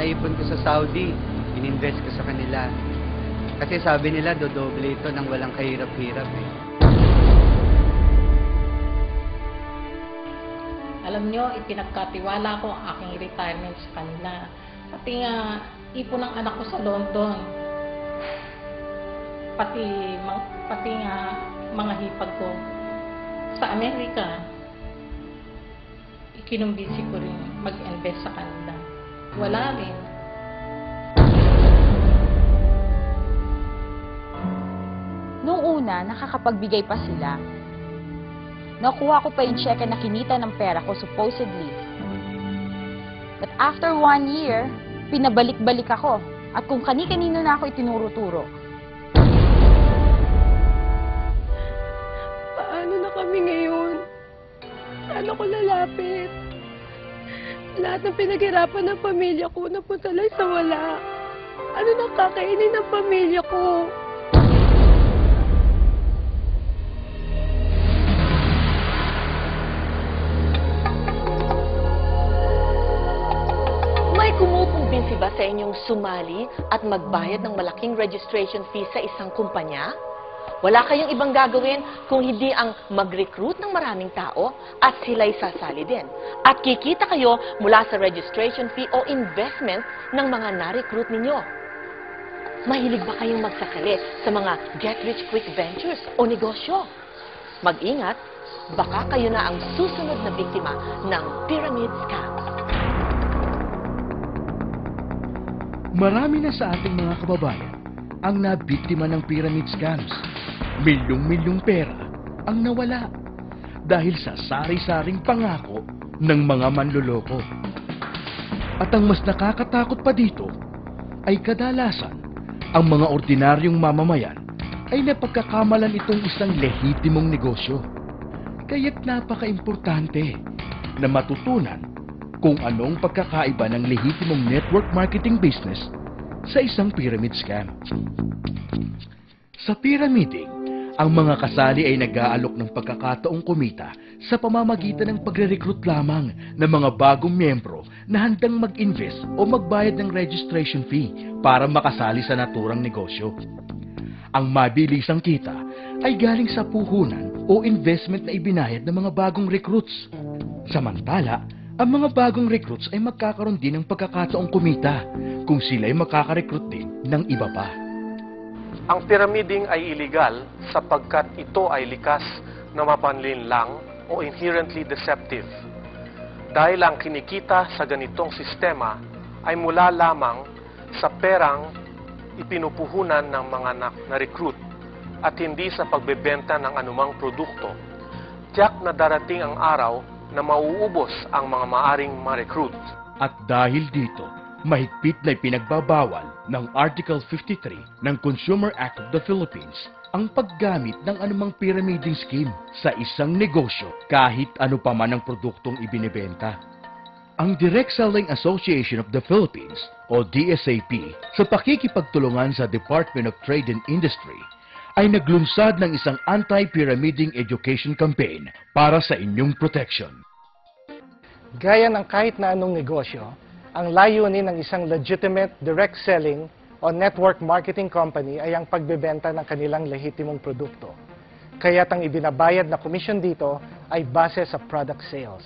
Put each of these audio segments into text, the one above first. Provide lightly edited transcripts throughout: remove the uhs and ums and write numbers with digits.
naipon ko sa Saudi, ininvest ko sa kanila. Kasi sabi nila, dodoble ito ng walang kahirap-hirap eh. Alam nyo, ipinagkatiwala ko ang aking retirement sa kanila. Pati nga, ipon ng anak ko sa London. Pati nga, mga hipag ko sa Amerika. Ikinumbisi ko rin mag-invest sa kanila. Wala rin. Noong una, nakakapagbigay pa sila. Nakuha ko pa yung cheque na kinita ng pera ko supposedly. But after 1 year, pinabalik-balik ako. At kung kani-kanino na ako itinuro-turo. Paano na kami ngayon? Saan ako lalapit? Lahat ng pinaghirapan ng pamilya ko napunta lang sa wala. Ano nang kakainin ng pamilya ko? May kumukumbinsi ba sa inyong sumali at magbayad ng malaking registration fee sa isang kumpanya? Wala kayong ibang gagawin kung hindi ang mag-recruit ng maraming tao at sila'y sasali din. At kikita kayo mula sa registration fee o investment ng mga na-recruit ninyo. Mahilig ba kayong magsakali sa mga get-rich-quick ventures o negosyo? Mag-ingat, baka kayo na ang susunod na biktima ng pyramid scams. Marami na sa ating mga kababayan ang nabiktima ng pyramid scams. Milyong-milyong pera ang nawala dahil sa sari-saring pangako ng mga manloloko. At ang mas nakakatakot pa dito ay kadalasan ang mga ordinaryong mamamayan ay napagkakamalan itong isang lehitimong negosyo. Kaya't napaka-importante na matutunan kung anong pagkakaiba ng lehitimong network marketing business sa isang pyramid scam. Sa pyramiding, ang mga kasali ay nag-aalok ng pagkakataong kumita sa pamamagitan ng pagre-recruit lamang ng mga bagong miyembro na handang mag-invest o magbayad ng registration fee para makasali sa naturang negosyo. Ang mabilisang kita ay galing sa puhunan o investment na ibinayad ng mga bagong recruits. Samantala, ang mga bagong recruits ay magkakaroon din ng pagkakataong kumita kung sila ay makaka-recruit din ng iba pa. Ang pyramiding ay illegal sapagkat ito ay likas na mapanlinlang o inherently deceptive. Dahil ang kinikita sa ganitong sistema ay mula lamang sa perang ipinupuhunan ng mga na-recruit at hindi sa pagbebenta ng anumang produkto. Tiyak na darating ang araw na mauubos ang mga maaring ma-recruit. At dahil dito, mahigpit na ipinagbabawal ng Article 53 ng Consumer Act of the Philippines ang paggamit ng anumang pyramiding scheme sa isang negosyo kahit ano pa man ang produktong ibinebenta. Ang Direct Selling Association of the Philippines o DSAP sa pakikipagtulungan sa Department of Trade and Industry ay naglunsad ng isang anti-pyramiding education campaign para sa inyong protection. Gaya ng kahit na anong negosyo, ang layunin ng isang legitimate direct selling o network marketing company ay ang pagbebenta ng kanilang lehitimong produkto. Kaya't ang ibinabayad na komisyon dito ay base sa product sales.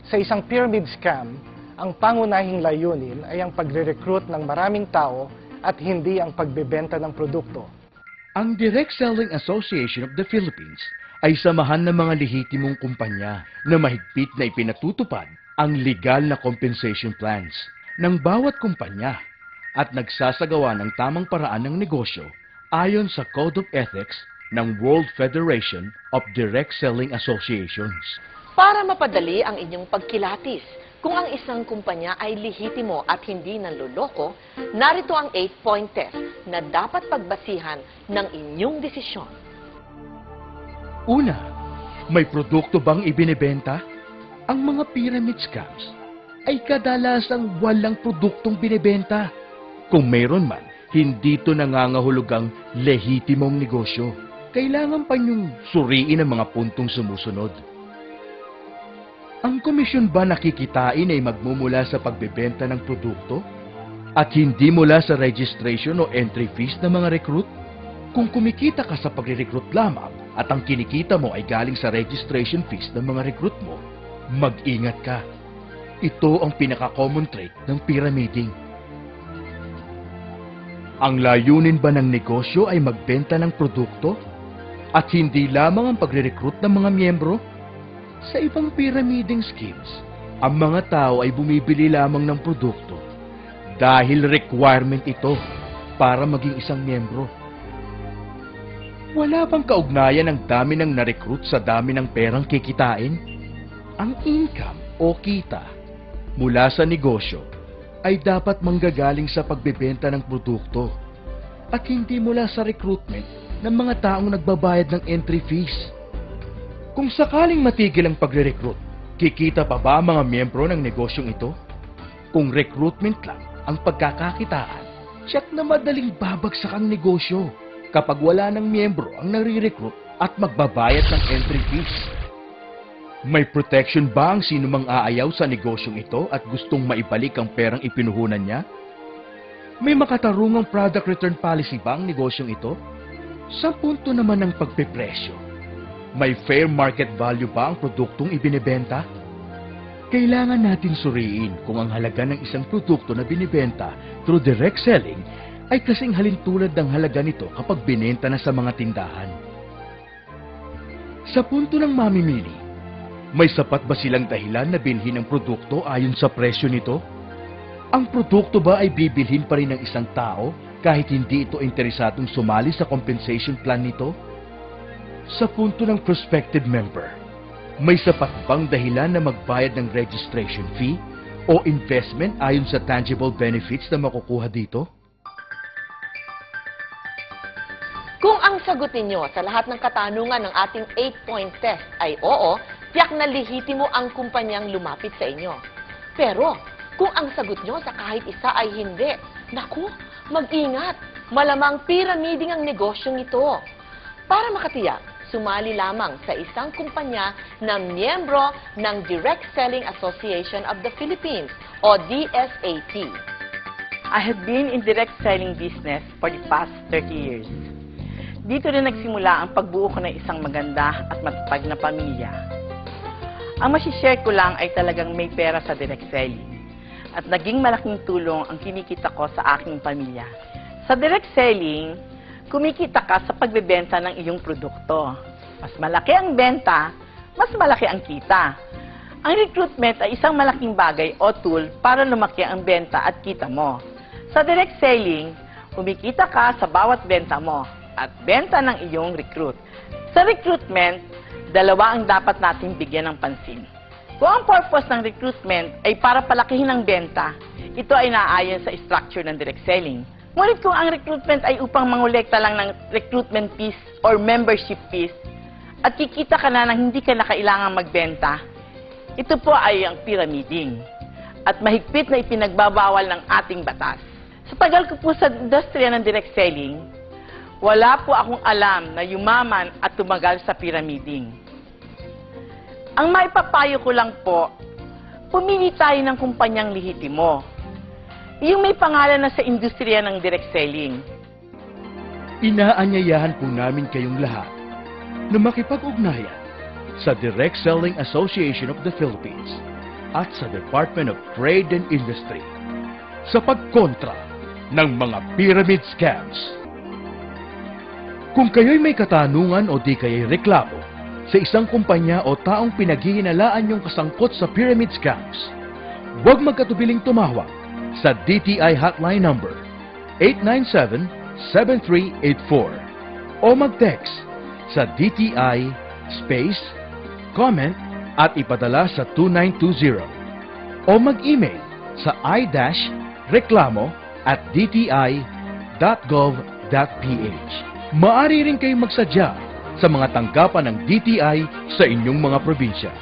Sa isang pyramid scam, ang pangunahing layunin ay ang pagre-recruit ng maraming tao at hindi ang pagbebenta ng produkto. Ang Direct Selling Association of the Philippines ay samahan ng mga lehitimong kumpanya na mahigpit na ipinatutupad ang legal na compensation plans ng bawat kumpanya at nagsasagawa ng tamang paraan ng negosyo ayon sa Code of Ethics ng World Federation of Direct Selling Associations. Para mapadali ang inyong pagkilatis, kung ang isang kumpanya ay lehitimo at hindi nanloloko, narito ang 8-point test na dapat pagbasihan ng inyong desisyon. Una, may produkto bang ibinebenta? Ang mga pyramid scams ay kadalasang walang produktong binebenta. Kung mayroon man, hindi ito nangangahulugang lehitimong negosyo. Kailangan pa niyong suriin ang mga puntong sumusunod. Ang komisyon ba nakikitain ay magmumula sa pagbebenta ng produkto at hindi mula sa registration o entry fees ng mga recruit? Kung kumikita ka sa pagre-recruit lamang at ang kinikita mo ay galing sa registration fees ng mga recruit mo, mag-ingat ka. Ito ang pinaka-common trait ng pyramiding. Ang layunin ba ng negosyo ay magbenta ng produkto at hindi lamang ang pagre-recruit ng mga miyembro? Sa ibang pyramiding schemes, ang mga tao ay bumibili lamang ng produkto dahil requirement ito para maging isang miyembro. Wala bang kaugnayan ang dami ng na-recruit sa dami ng perang kikitain? Ang income o kita mula sa negosyo ay dapat manggagaling sa pagbebenta ng produkto at hindi mula sa recruitment ng mga taong nagbabayad ng entry fees. Kung sakaling matigil ang pagre-recruit, kikita pa ba ang mga miyembro ng negosyong ito? Kung recruitment lang ang pagkakakitaan, tiyak na madaling babagsak ang negosyo kapag wala ng miyembro ang nare-recruit at magbabayad ng entry fees. May protection ba ang sinumang aayaw sa negosyong ito at gustong maibalik ang perang ipinuhunan niya? May makatarungang product return policy ba ang negosyong ito? Sa punto naman ng pagpepresyo, may fair market value ba ang produktong ibinebenta? Kailangan natin suriin kung ang halaga ng isang produkto na binibenta through direct selling ay kasing halintulad ng halaga nito kapag binenta na sa mga tindahan. Sa punto ng mamimili, may sapat ba silang dahilan na bilhin ang produkto ayon sa presyo nito? Ang produkto ba ay bibilhin pa rin ng isang tao kahit hindi ito interesadong sumali sa compensation plan nito? Sa punto ng prospective member, may sapat bang dahilan na magbayad ng registration fee o investment ayon sa tangible benefits na makukuha dito? Kung ang sagutin nyo sa lahat ng katanungan ng ating 8-point test ay oo, tiyak na lihitimo ang kumpanyang lumapit sa inyo. Pero, kung ang sagot nyo sa kahit isa ay hindi, naku, mag-ingat, malamang pyramiding ang negosyong ito. Para makatiyak, sumali lamang sa isang kumpanya na miyembro ng Direct Selling Association of the Philippines o DSAP. I have been in direct selling business for the past 30 years. Dito rin nagsimula ang pagbuo ko ng isang maganda at matatag na pamilya. Ang masishare ko lang ay talagang may pera sa direct selling at naging malaking tulong ang kinikita ko sa aking pamilya. Sa direct selling, kumikita ka sa pagbebenta ng iyong produkto. Mas malaki ang benta, mas malaki ang kita. Ang recruitment ay isang malaking bagay o tool para lumaki ang benta at kita mo. Sa direct selling, kumikita ka sa bawat benta mo at benta ng iyong recruit. Sa recruitment, dalawa ang dapat nating bigyan ng pansin. Kung ang purpose ng recruitment ay para palakihin ang benta, ito ay naayon sa structure ng direct selling. Ngunit kung ang recruitment ay upang mangolekta lang ng recruitment fees or membership fees, at kikita ka na nang hindi ka na kailangang magbenta, ito po ay ang pyramiding at mahigpit na ipinagbabawal ng ating batas. Sa tagal ko po sa industriya ng direct selling, wala po akong alam na yumaman at tumagal sa pyramiding. Ang maipapayo ko lang po, pumili tayo ng kumpanyang lihitimo. Yung may pangalan na sa industriya ng direct selling. Inaanyayahan po namin kayong lahat na makipag-ugnayan sa Direct Selling Association of the Philippines at sa Department of Trade and Industry sa pagkontra ng mga pyramid scams. Kung kayo'y may katanungan o di kayo'y reklamo sa isang kumpanya o taong pinaghihinalaan niyong kasangkot sa pyramid scams, huwag magkatubiling tumawag sa DTI hotline number 897-7384 o mag-text sa DTI space comment at ipadala sa 2920 o mag-email sa i-reklamo@dti.gov.ph. Maaari rin kayong magsadya sa mga tanggapan ng DTI sa inyong mga probinsya.